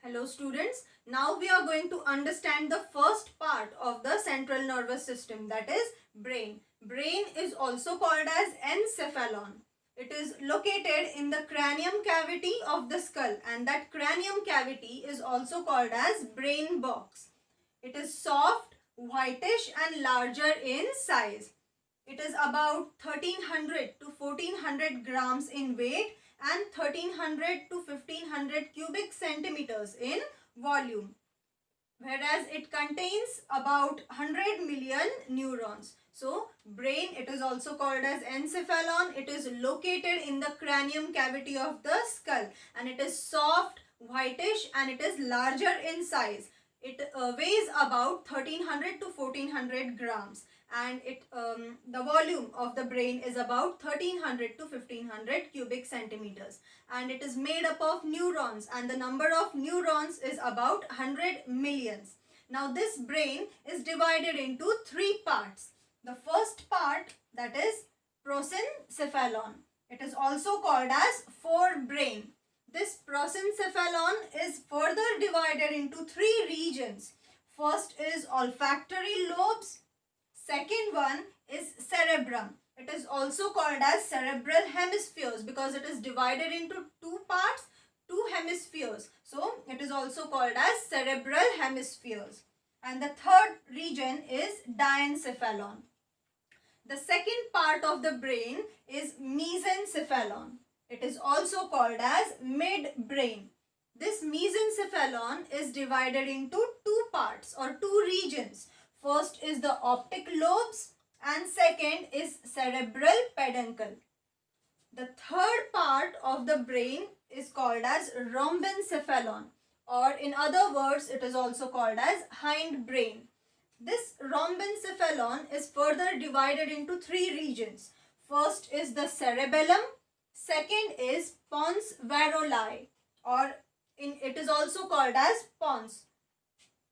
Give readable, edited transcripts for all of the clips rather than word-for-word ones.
Hello students, now we are going to understand the first part of the central nervous system, that is brain. Brain is also called as encephalon. It is located in the cranium cavity of the skull, and that cranium cavity is also called as brain box. It is soft, whitish and larger in size. It is about 1300 to 1400 grams in weight and 1300 to 1500 cubic centimeters in volume, whereas it contains about 100 million neurons. So brain, it is also called as encephalon. It is located in the cranium cavity of the skull, and it is soft, whitish and it is larger in size. It weighs about 1300 to 1400 grams, and the volume of the brain is about 1300 to 1500 cubic centimeters, and it is made up of neurons, and the number of neurons is about 100 millions. Now this brain is divided into three parts. The first part, that is prosencephalon. It is also called as forebrain. This prosencephalon is further divided into three regions. First is olfactory lobes. Second one is cerebrum. It is also called as cerebral hemispheres because it is divided into two parts, two hemispheres. So it is also called as cerebral hemispheres. And the third region is diencephalon. The second part of the brain is mesencephalon. It is also called as midbrain. This mesencephalon is divided into two parts or two regions. First is the optic lobes and second is cerebral peduncle. The third part of the brain is called as rhombencephalon, or in other words it is also called as hindbrain. This rhombencephalon is further divided into three regions. First is the cerebellum, second is pons varolii, or it is also called as pons.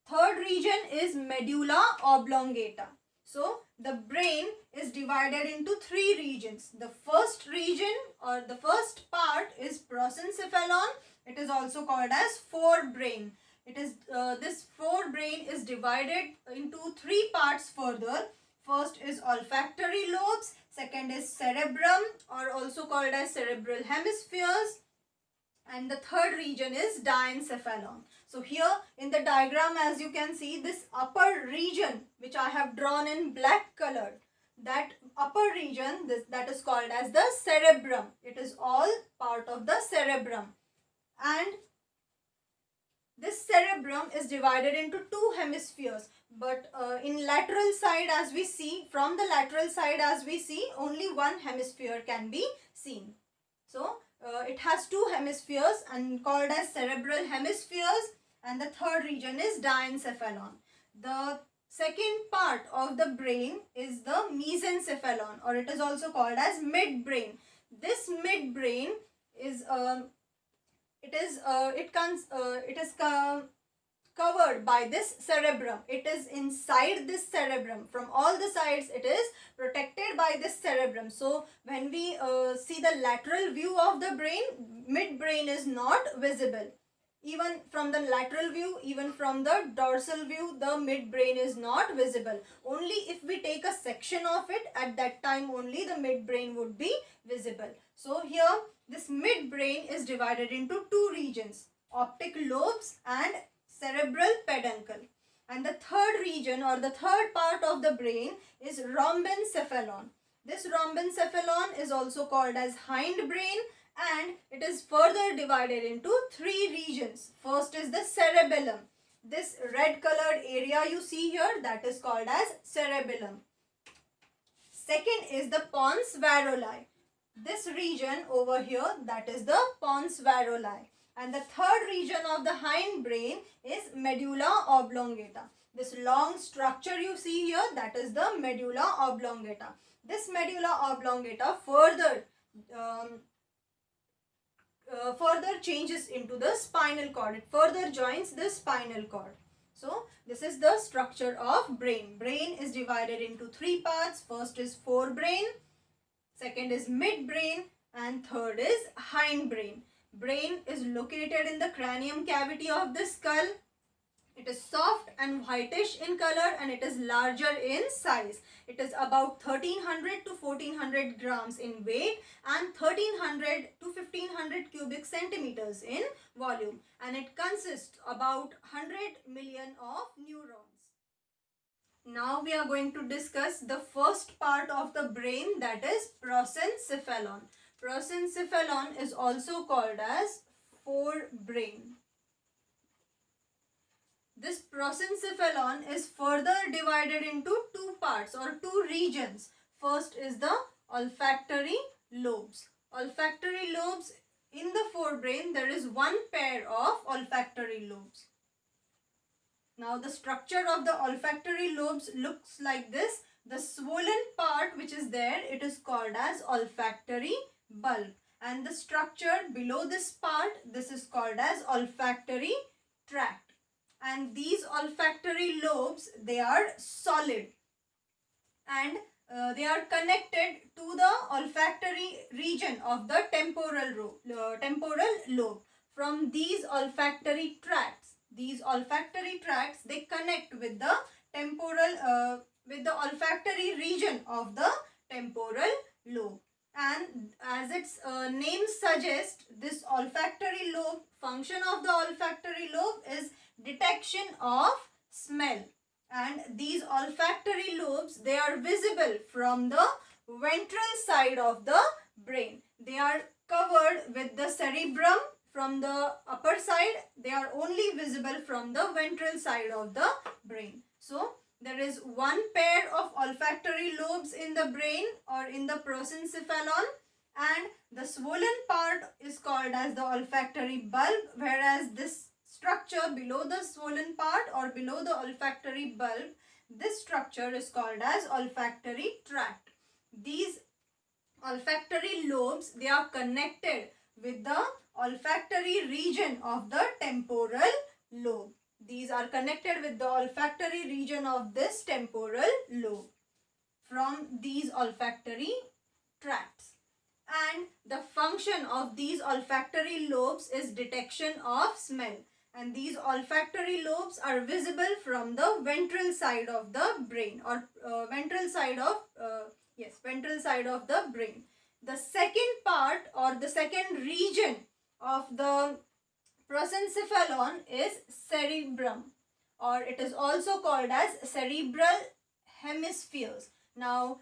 Third region is medulla oblongata. So the brain is divided into three regions. The first region or the first part is prosencephalon. It is also called as forebrain. It is this forebrain is divided into three parts further. First is olfactory lobes, second is cerebrum, or also called as cerebral hemispheres, and the third region is diencephalon. So here in the diagram, as you can see, this upper region which I have drawn in black color, that upper region, that is called as the cerebrum. It is all part of the cerebrum, and this cerebrum is divided into two hemispheres, but in lateral side, as we see, from the lateral side as we see, only one hemisphere can be seen. So it has two hemispheres and called as cerebral hemispheres, and the third region is diencephalon. The second part of the brain is the mesencephalon, or it is also called as midbrain. This midbrain is covered by this cerebrum. It is inside this cerebrum. From all the sides it is protected by this cerebrum. So when we see the lateral view of the brain, midbrain is not visible. Even from the lateral view, even from the dorsal view, the midbrain is not visible. Only if we take a section of it, at that time only the midbrain would be visible. So here this midbrain is divided into two regions, optic lobes and cerebral peduncle. And the third region or the third part of the brain is rhombencephalon. This rhombencephalon is also called as hindbrain, and it is further divided into three regions. First is the cerebellum. This red colored area you see here, that is called as cerebellum. Second is the pons varolii. This region over here, that is the pons varolii. And the third region of the hindbrain is medulla oblongata. This long structure you see here, that is the medulla oblongata. This medulla oblongata further changes into the spinal cord. It further joins the spinal cord. So this is the structure of brain. Brain is divided into three parts. First is forebrain, second is midbrain, and third is hindbrain. Brain is located in the cranium cavity of the skull. It is soft and whitish in color and it is larger in size. It is about 1300 to 1400 grams in weight and 1300 to 1500 cubic centimeters in volume, and it consists about 100 million of neurons. Now we are going to discuss the first part of the brain, that is prosencephalon. Prosencephalon is also called as forebrain. This prosencephalon is further divided into two parts or two regions. First is the olfactory lobes. Olfactory lobes, in the forebrain there is one pair of olfactory lobes. Now the structure of the olfactory lobes looks like this. The swollen part which is there, it is called as olfactory bulb, and the structure below this part, this is called as olfactory tract. And these olfactory lobes, they are solid and they are connected to the olfactory region of the temporal lobe. From these olfactory tracts, they connect with the with the olfactory region of the temporal lobe. And as its name suggests, this olfactory lobe, function of the olfactory lobe is detection of smell, and these olfactory lobes, they are visible from the ventral side of the brain. They are covered with the cerebrum from the upper side. They are only visible from the ventral side of the brain. So there is one pair of olfactory lobes in the brain or in the prosencephalon, and the swollen part is called as the olfactory bulb, whereas this structure below the swollen part or below the olfactory bulb, this structure is called as olfactory tract. These olfactory lobes, they are connected with the olfactory region of the temporal lobe. These are connected with the olfactory region of this temporal lobe from these olfactory tracts. And the function of these olfactory lobes is detection of smell. And these olfactory lobes are visible from the ventral side of the brain or ventral side of the brain. The second part or the second region of the prosencephalon is cerebrum, or it is also called as cerebral hemispheres. Now,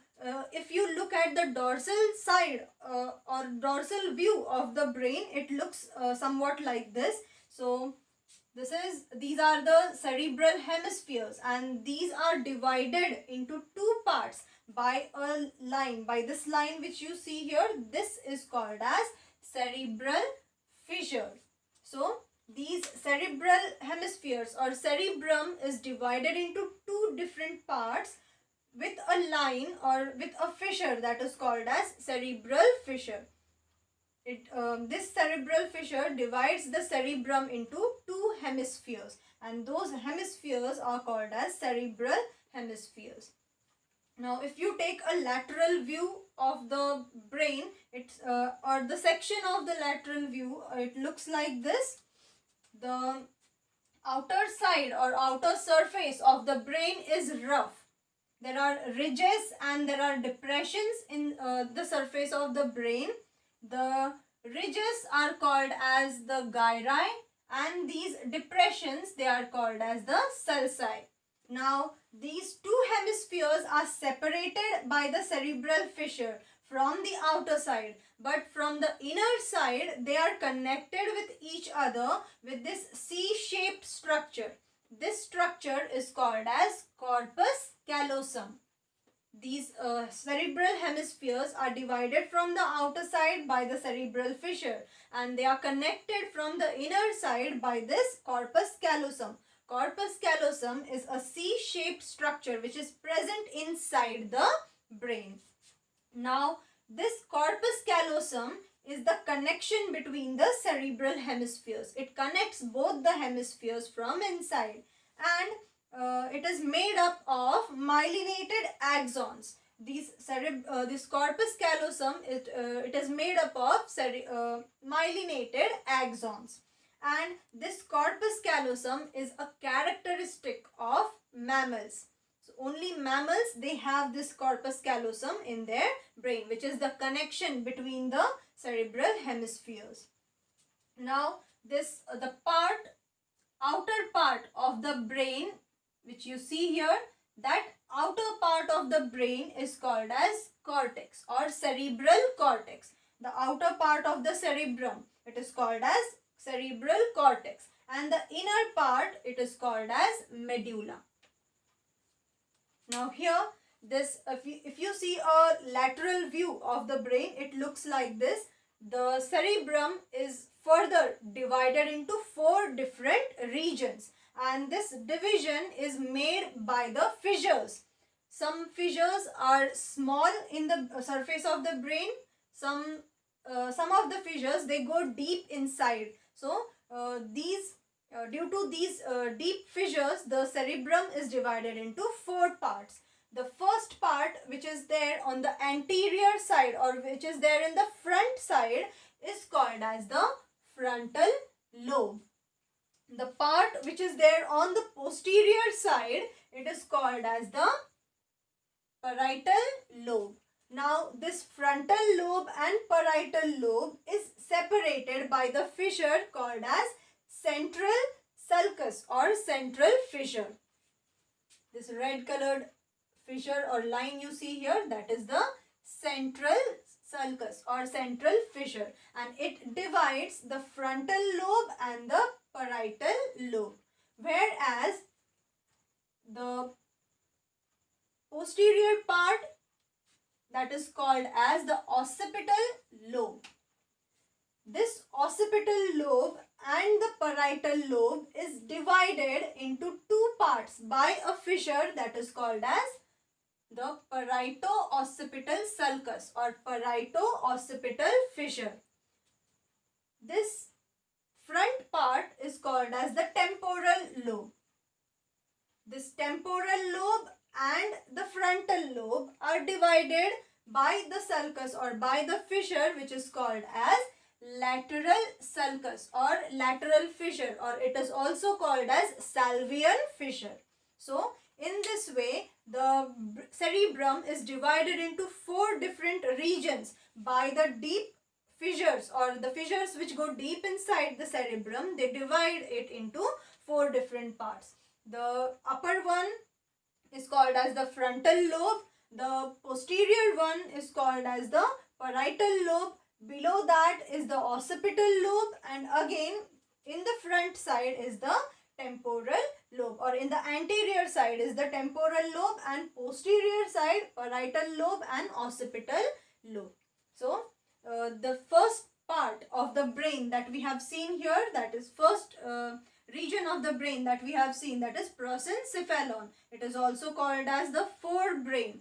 if you look at the dorsal side or dorsal view of the brain, it looks somewhat like this. So, these are the cerebral hemispheres, and these are divided into two parts by a line, by this line which you see here. This is called as cerebral fissure. So these cerebral hemispheres or cerebrum is divided into two different parts with a line or with a fissure, that is called as cerebral fissure. This cerebral fissure divides the cerebrum into two hemispheres, and those hemispheres are called as cerebral hemispheres. Now, if you take a lateral view of the brain, or the section of the lateral view, it looks like this. The outer side or outer surface of the brain is rough. There are ridges and there are depressions in the surface of the brain. The ridges are called as the gyri, and these depressions, they are called as the sulci. Now, these two hemispheres are separated by the cerebral fissure from the outer side, but from the inner side, they are connected with each other with this C-shaped structure. This structure is called as corpus callosum. These cerebral hemispheres are divided from the outer side by the cerebral fissure, and they are connected from the inner side by this corpus callosum. Corpus callosum is a C-shaped structure which is present inside the brain. Now, this corpus callosum is the connection between the cerebral hemispheres. It connects both the hemispheres from inside, and it is made up of myelinated axons. this corpus callosum, it is made up of myelinated axons, and this corpus callosum is a characteristic of mammals. So only mammals, they have this corpus callosum in their brain, which is the connection between the cerebral hemispheres. Now this the outer part of the brain which you see here, that outer part of the brain is called as cortex or cerebral cortex. The outer part of the cerebrum, it is called as cerebral cortex, and the inner part, it is called as medulla. Now here, if you see a lateral view of the brain, it looks like this. The cerebrum is further divided into 4 different regions, and this division is made by the fissures. Some fissures are small in the surface of the brain. Some of the fissures, they go deep inside. So due to these deep fissures, the cerebrum is divided into 4 parts. The first part, which is there on the anterior side or which is there in the front side, is called as the frontal lobe. The part which is there on the posterior side, it is called as the parietal lobe. Now this frontal lobe and parietal lobe is separated by the fissure called as central sulcus or central fissure. This red colored fissure or line you see here, that is the central sulcus or central fissure, and it divides the frontal lobe and the parietal lobe, whereas the posterior part, that is called as the occipital lobe. This occipital lobe and the parietal lobe is divided into 2 parts by a fissure that is called as the parieto-occipital sulcus or parieto-occipital fissure. This front part is called as the temporal lobe. This temporal lobe and the frontal lobe are divided by the sulcus or by the fissure which is called as lateral sulcus or lateral fissure, or it is also called as salvian fissure. So in this way, the cerebrum is divided into 4 different regions by the deep fissures or the fissures which go deep inside the cerebrum. They divide it into 4 different parts. The upper one is called as the frontal lobe. The posterior one is called as the parietal lobe. Below that is the occipital lobe, and again in the front side is the temporal lobe, or in the anterior side is the temporal lobe, and posterior side parietal lobe and occipital lobe. So the first part of the brain that we have seen here, that is first region of the brain that we have seen, that is prosencephalon. It is also called as the forebrain.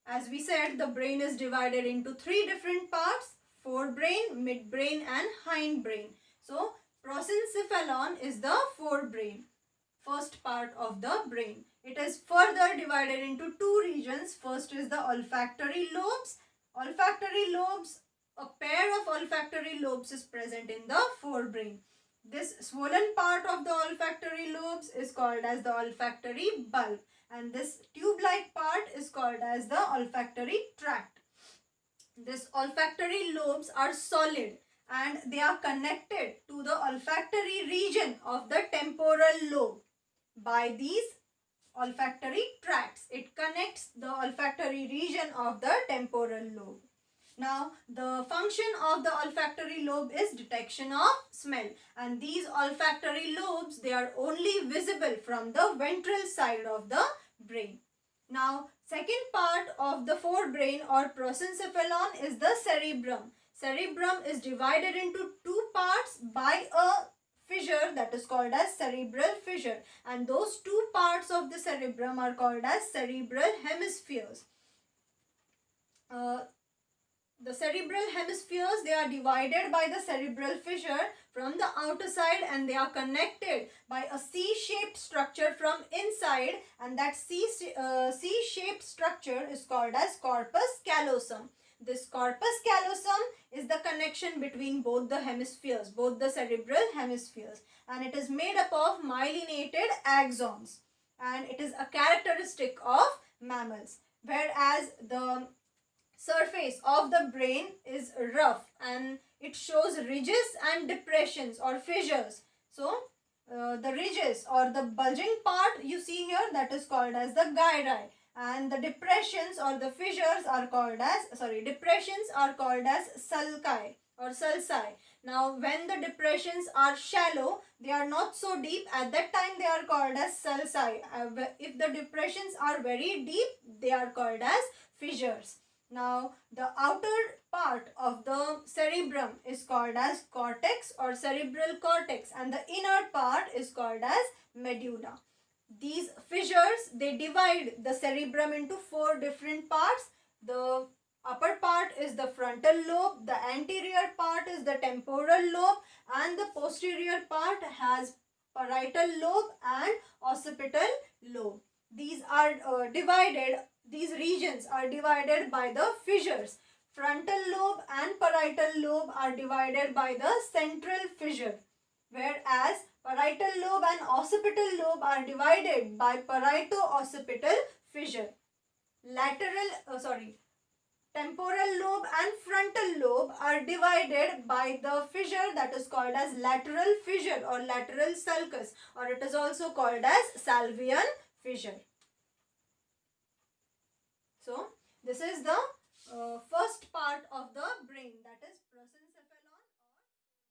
As we said, the brain is divided into 3 different parts: forebrain, midbrain and hindbrain. So prosencephalon is the forebrain, first part of the brain. It is further divided into 2 regions. First is the olfactory lobes. Olfactory lobes, a pair of olfactory lobes is present in the forebrain. This swollen part of the olfactory lobes is called as the olfactory bulb, and this tube-like part is called as the olfactory tract. These olfactory lobes are solid and they are connected to the olfactory region of the temporal lobe by these olfactory tracts. It connects the olfactory region of the temporal lobe. Now, the function of the olfactory lobe is detection of smell, and these olfactory lobes, they are only visible from the ventral side of the brain. Now, second part of the forebrain or prosencephalon is the cerebrum. Cerebrum is divided into 2 parts by a fissure that is called as cerebral fissure, and those 2 parts of the cerebrum are called as cerebral hemispheres. The cerebral hemispheres, they are divided by the cerebral fissure from the outer side, and they are connected by a C-shaped structure from inside, and that C-shaped structure is called as corpus callosum. This corpus callosum is the connection between both the hemispheres, both the cerebral hemispheres, and it is made up of myelinated axons, and it is a characteristic of mammals. Whereas the surface of the brain is rough and it shows ridges and depressions or fissures. So the ridges or the bulging part you see here, that is called as the gyri, and the depressions or the fissures are called as sulci or sulci. Now when the depressions are shallow, they are not so deep, at that time they are called as sulci. If the depressions are very deep, they are called as fissures. Now, the outer part of the cerebrum is called as cortex or cerebral cortex, and the inner part is called as medulla. These fissures, they divide the cerebrum into 4 different parts. The upper part is the frontal lobe, the anterior part is the temporal lobe, and the posterior part has parietal lobe and occipital lobe. These are these regions are divided by the fissures. Frontal lobe and parietal lobe are divided by the central fissure, whereas parietal lobe and occipital lobe are divided by parieto-occipital fissure. Temporal lobe and frontal lobe are divided by the fissure that is called as lateral fissure or lateral sulcus, or it is also called as Salvian fissure. So, this is the first part of the brain, that is